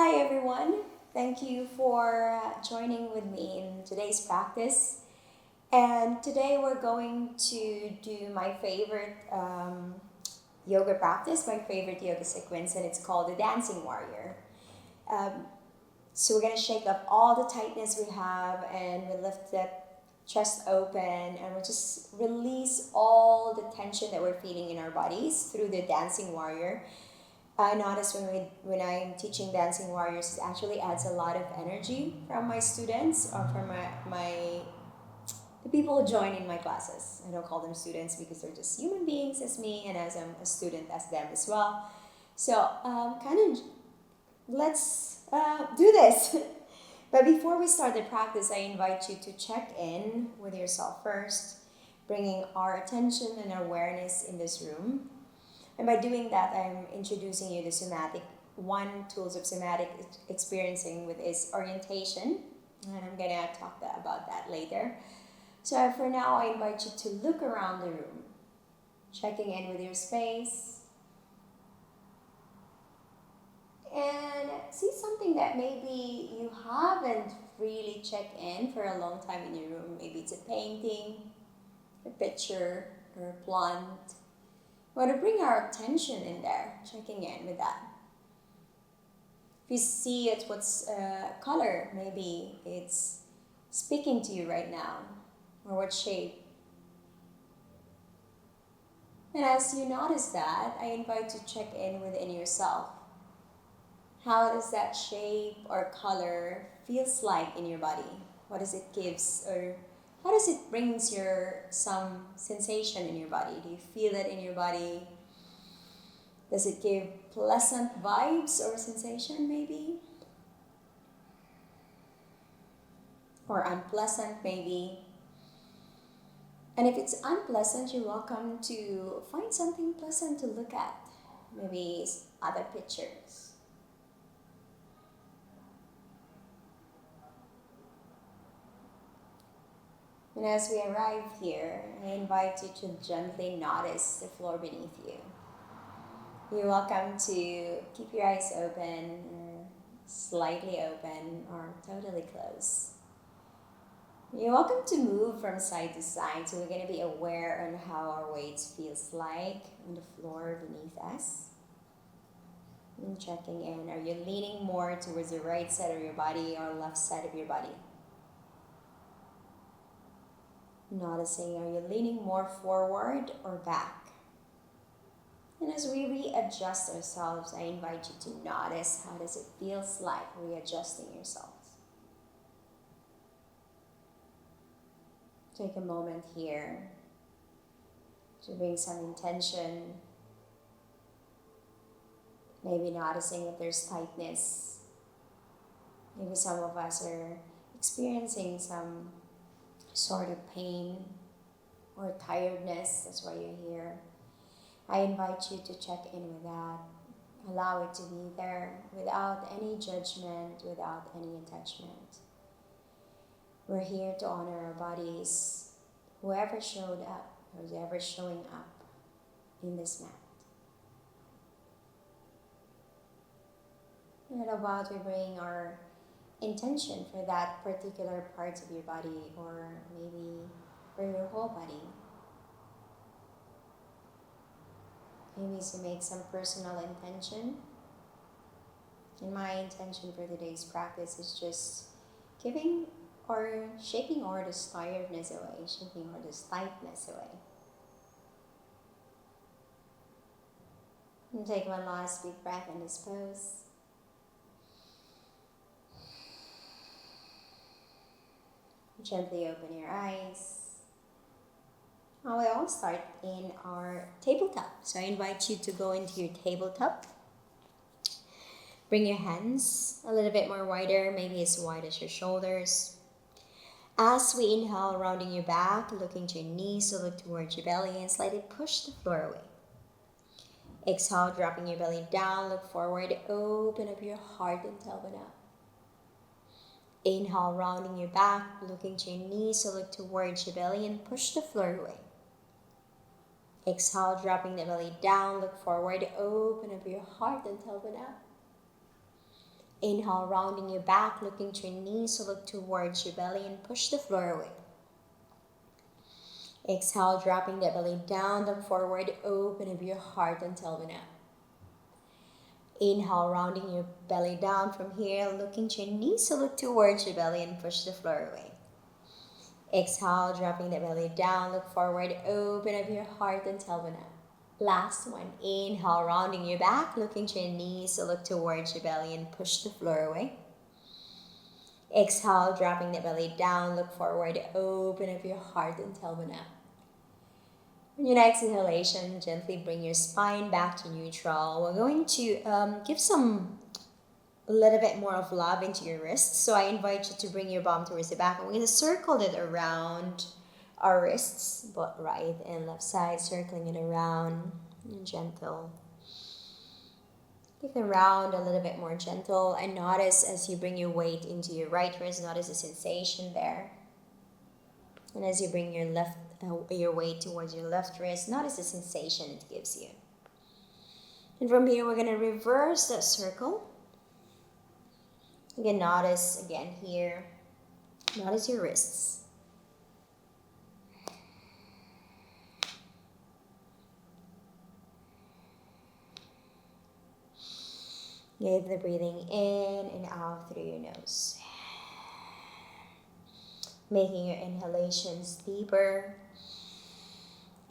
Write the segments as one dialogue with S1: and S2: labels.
S1: Hi everyone. Thank you for joining with me in today's practice. And today we're going to do my favorite yoga practice, my favorite yoga sequence, and it's called the Dancing Warrior. Um, so we're going to shake up all the tightness we have and we lift that chest open and we'll just release all the tension that we're feeling in our bodies through the Dancing Warrior. I notice when I'm teaching Dancing Warriors, it actually adds a lot of energy from my students or from my the people who join in my classes. I don't call them students because they're just human beings as me and as I'm a student as them as well. So kind of let's do this. But before we start the practice, I invite you to check in with yourself first, bringing our attention and awareness in this room. And by doing that, I'm introducing you to somatic. One tools of somatic experiencing with is orientation, and I'm gonna talk about that later. So for now, I invite you to look around the room, checking in with your space, and see something that maybe you haven't really checked in for a long time in your room. Maybe it's a painting, a picture, or a plant. We want to bring our attention in there, checking in with that. If you see it, what's color, maybe it's speaking to you right now, or what shape. And as you notice that, I invite you to check in within yourself. How does that shape or color feels like in your body? What does it gives, or how does it brings your some sensation in your body? Do you feel it in your body? Does it give pleasant vibes or sensation maybe? Or unpleasant maybe? And if it's unpleasant, you're welcome to find something pleasant to look at. Maybe other pictures. And as we arrive here, I invite you to gently notice the floor beneath you. You're welcome to keep your eyes open, or slightly open, or totally closed. You're welcome to move from side to side, so we're going to be aware on how our weight feels like on the floor beneath us. And checking in, are you leaning more towards the right side of your body or left side of your body? Noticing, are you leaning more forward or back? And as we readjust ourselves, I invite you to notice how does it feels like readjusting yourselves. Take a moment here to bring some intention. Maybe noticing if there's tightness. Maybe some of us are experiencing some sort of pain or tiredness. That's why you're here. I invite you to check in with that. Allow it to be there without any judgment, without any attachment. We're here to honor our bodies, whoever showed up, whoever showing up in this mat. And about we bring our intention for that particular part of your body, or maybe for your whole body. Maybe to make some personal intention. And my intention for today's practice is just giving or shaking all this tiredness away, shaking all this tightness away. And take one last deep breath in this pose. Gently open your eyes. Now we all start in our tabletop. So I invite you to go into your tabletop. Bring your hands a little bit more wider, maybe as wide as your shoulders. As we inhale, rounding your back, looking to your knees, so look towards your belly and slightly push the floor away. Exhale, dropping your belly down, look forward, open up your heart and tailbone up. Inhale, rounding your back, looking to your knees, so look towards your belly and push the floor away. Exhale, dropping the belly down, look forward, open up your heart and tailbone up. Inhale, rounding your back, looking to your knees, so look towards your belly and push the floor away. Exhale, dropping the belly down, look forward, open up your heart and tailbone up. Inhale, rounding your belly down from here, looking to your knees, so look towards your belly and push the floor away. Exhale, dropping the belly down, look forward, open up your heart and tailbone up. Last one. Inhale, rounding your back, looking to your knees, so look towards your belly and push the floor away. Exhale, dropping the belly down, look forward, open up your heart and tailbone up. On your next exhalation, gently bring your spine back to neutral. We're going to give a little bit more of love into your wrists. So I invite you to bring your palm towards the back. And we're going to circle it around our wrists, both right and left side, circling it around and gentle. Take it around a little bit more gentle, and notice as you bring your weight into your right wrist, notice the sensation there. And as you bring your weight towards your left wrist, notice the sensation it gives you. And from here, we're going to reverse that circle. Again, notice again here. Notice your wrists. Give the breathing in and out through your nose. Making your inhalations deeper,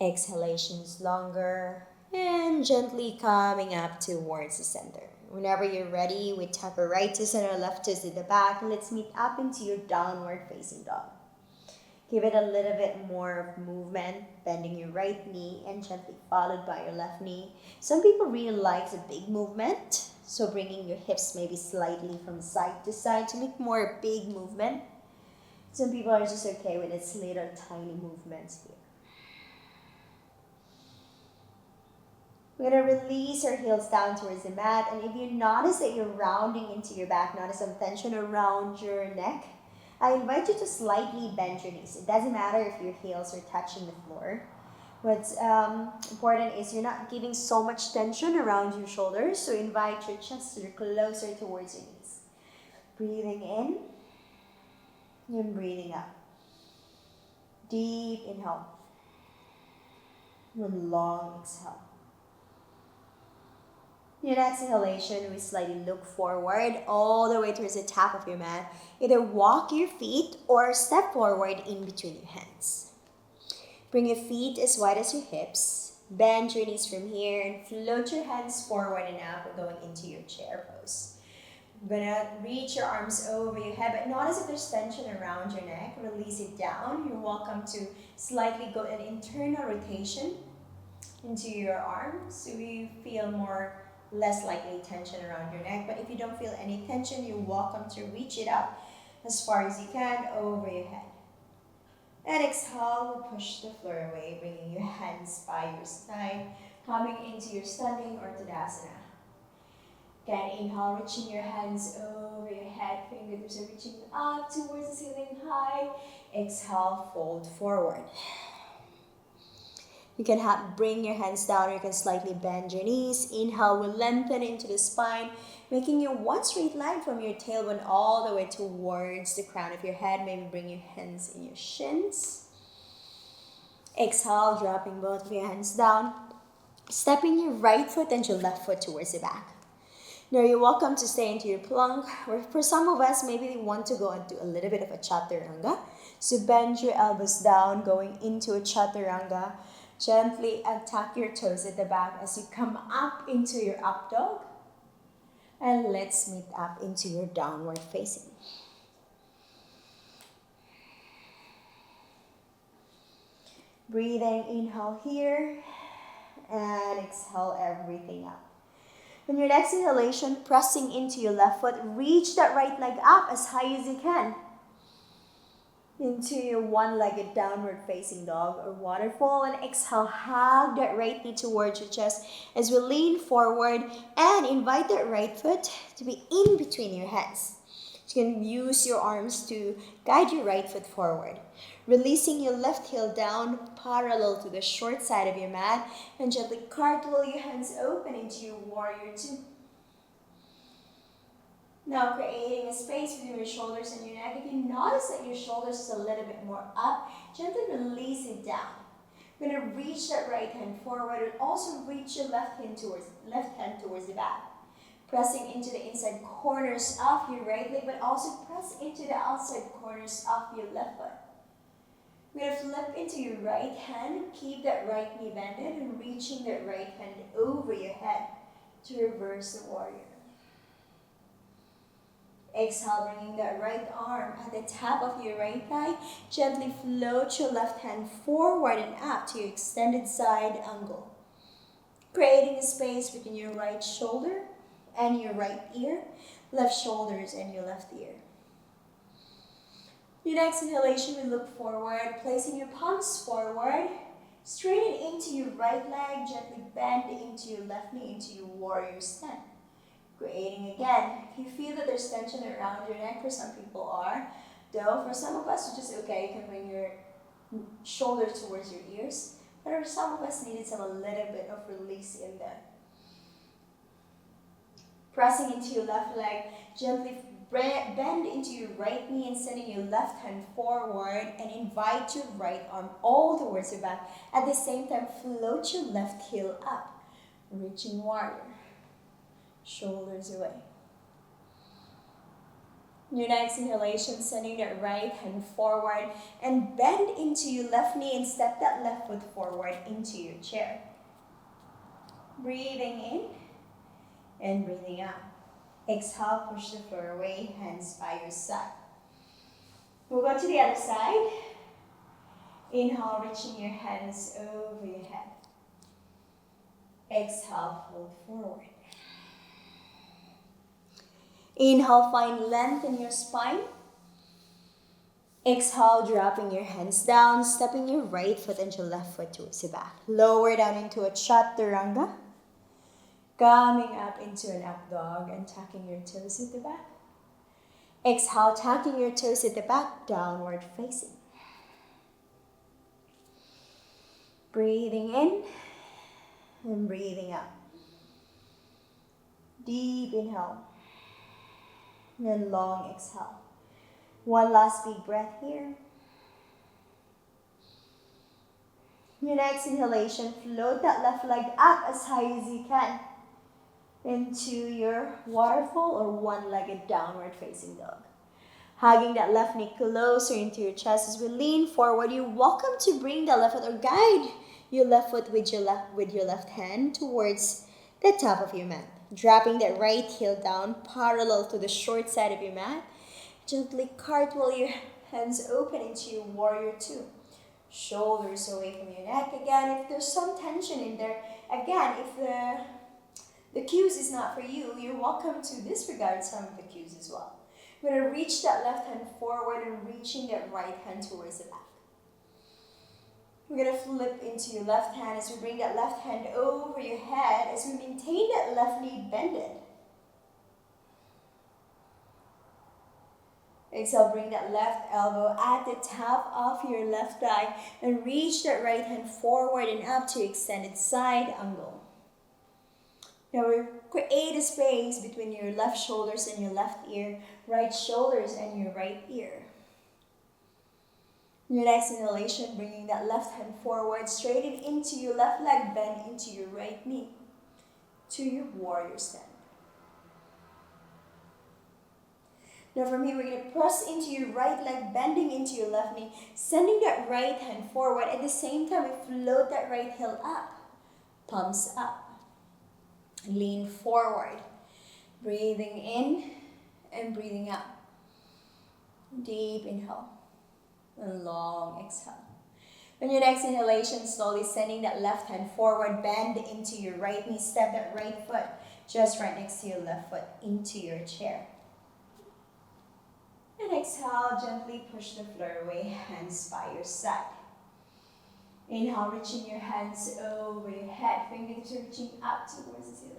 S1: exhalations longer, and gently coming up towards the center. Whenever you're ready, we tap our right to center, left toes to the back, and let's meet up into your downward facing dog. Give it a little bit more of movement, bending your right knee and gently followed by your left knee. Some people really like the big movement, so bringing your hips maybe slightly from side to side to make more big movement. Some people are just okay with its little tiny movements here. We're going to release our heels down towards the mat. And if you notice that you're rounding into your back, notice some tension around your neck, I invite you to slightly bend your knees. It doesn't matter if your heels are touching the floor. What's important is you're not giving so much tension around your shoulders. So invite your chest to closer towards your knees. Breathing in and breathing out. Deep inhale. And long exhale. Your exhalation, we slightly look forward all the way towards the top of your mat. Either walk your feet or step forward in between your hands. Bring your feet as wide as your hips. Bend your knees from here and float your hands forward and up. We're going into your chair pose. You're going to reach your arms over your head, but notice if there's tension around your neck. Release it down. You're welcome to slightly go an internal rotation into your arms so you feel less likely tension around your neck. But if you don't feel any tension, you're welcome to reach it up as far as you can over your head. And exhale, push the floor away, bringing your hands by your side, coming into your standing or Tadasana. Again, inhale, reaching your hands over your head, fingertips are reaching up towards the ceiling high. Exhale, fold forward. You can bring your hands down, or you can slightly bend your knees. Inhale, we'll lengthen into the spine, making your one straight line from your tailbone all the way towards the crown of your head. Maybe bring your hands in your shins. Exhale, dropping both of your hands down. Stepping your right foot and your left foot towards the back. Now you're welcome to stay into your plank. Or for some of us, maybe they want to go into a little bit of a chaturanga. So bend your elbows down, going into a chaturanga. Gently tuck your toes at the back as you come up into your up dog. And let's meet up into your downward facing. Breathing, inhale here. And exhale everything up. On your next inhalation, pressing into your left foot, reach that right leg up as high as you can. Into your one-legged downward facing dog or waterfall, and exhale, hug that right knee towards your chest as we lean forward and invite that right foot to be in between your hands. You can use your arms to guide your right foot forward. Releasing your left heel down parallel to the short side of your mat and gently cartwheel your hands open into your warrior two. Now creating a space between your shoulders and your neck. If you notice that your shoulders is a little bit more up, gently release it down. We're going to reach that right hand forward and also reach your left hand towards the back. Pressing into the inside corners of your right leg, but also press into the outside corners of your left foot. We're going to flip into your right hand, keep that right knee bended and reaching that right hand over your head to reverse the warrior. Exhale, bringing that right arm at the top of your right thigh. Gently float your left hand forward and up to your extended side angle. Creating a space between your right shoulder and your right ear, left shoulders and your left ear. Your next inhalation, we look forward, placing your palms forward, straighten into your right leg, gently bend into your left knee, into your warrior stand. Creating again, if you feel that there's tension around your neck, for some people are, though for some of us it's just okay, you can bring your shoulders towards your ears, but for some of us needed a little bit of release in there. Pressing into your left leg, gently bend into your right knee and sending your left hand forward and invite your right arm all towards your back. At the same time, float your left heel up, reaching warrior. Shoulders away. Your next inhalation, sending that right hand forward and bend into your left knee and step that left foot forward into your chair. Breathing in and breathing out. Exhale, push the floor away, hands by your side. We'll go to the other side. Inhale, reaching your hands over your head. Exhale, fold forward. Inhale, find length in your spine. Exhale, dropping your hands down, stepping your right foot and your left foot towards the back. Lower down into a chaturanga. Coming up into an up dog and tucking your toes at the back. Exhale, tucking your toes at the back, downward facing. Breathing in and breathing out. Deep inhale. And long exhale. One last big breath here. Your next inhalation, float that left leg up as high as you can into your waterfall or one-legged downward facing dog. Hugging that left knee closer into your chest as we lean forward. You're welcome to bring the left foot or guide your left foot with your left hand towards the top of your mat. Dropping that right heel down parallel to the short side of your mat. Gently cartwheel your hands open into your warrior two. Shoulders away from your neck. Again, if there's some tension in there, again, if the cues is not for you, you're welcome to disregard some of the cues as well. We're going to reach that left hand forward and reaching that right hand towards the back. We're going to flip into your left hand as we bring that left hand over your head as we maintain that left knee bended. Exhale, bring that left elbow at the top of your left thigh and reach that right hand forward and up to extended side angle. Now we create a space between your left shoulders and your left ear, right shoulders and your right ear. Your next inhalation, bringing that left hand forward, straighten into your left leg, bend into your right knee to your warrior stand. Now from here, we're going to press into your right leg, bending into your left knee, sending that right hand forward. At the same time, we float that right heel up, palms up. Lean forward, breathing in and breathing out. Deep inhale and long exhale. On your next inhalation, slowly sending that left hand forward, bend into your right knee, step that right foot just right next to your left foot into your chair. And exhale, gently push the floor away, hands by your side. Inhale, reaching your hands over your head, fingertips reaching up towards the ceiling.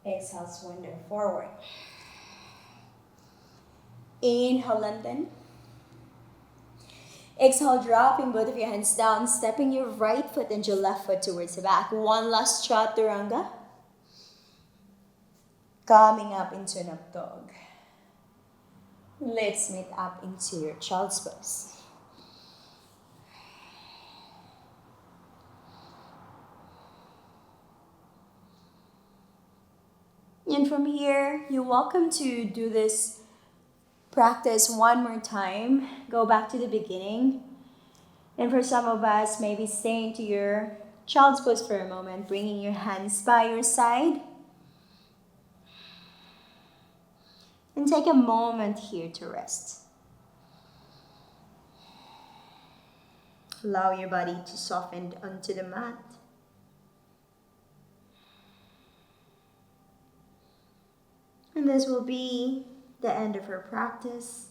S1: Exhale, surrender forward. Inhale, lengthen. Exhale, dropping both of your hands down, stepping your right foot and your left foot towards the back. One last chaturanga. Coming up into an up dog. Let's meet up into your child's pose. And from here, you're welcome to do this practice one more time. Go back to the beginning. And for some of us, maybe staying to your child's pose for a moment, bringing your hands by your side. And take a moment here to rest. Allow your body to soften onto the mat. And this will be the end of our practice.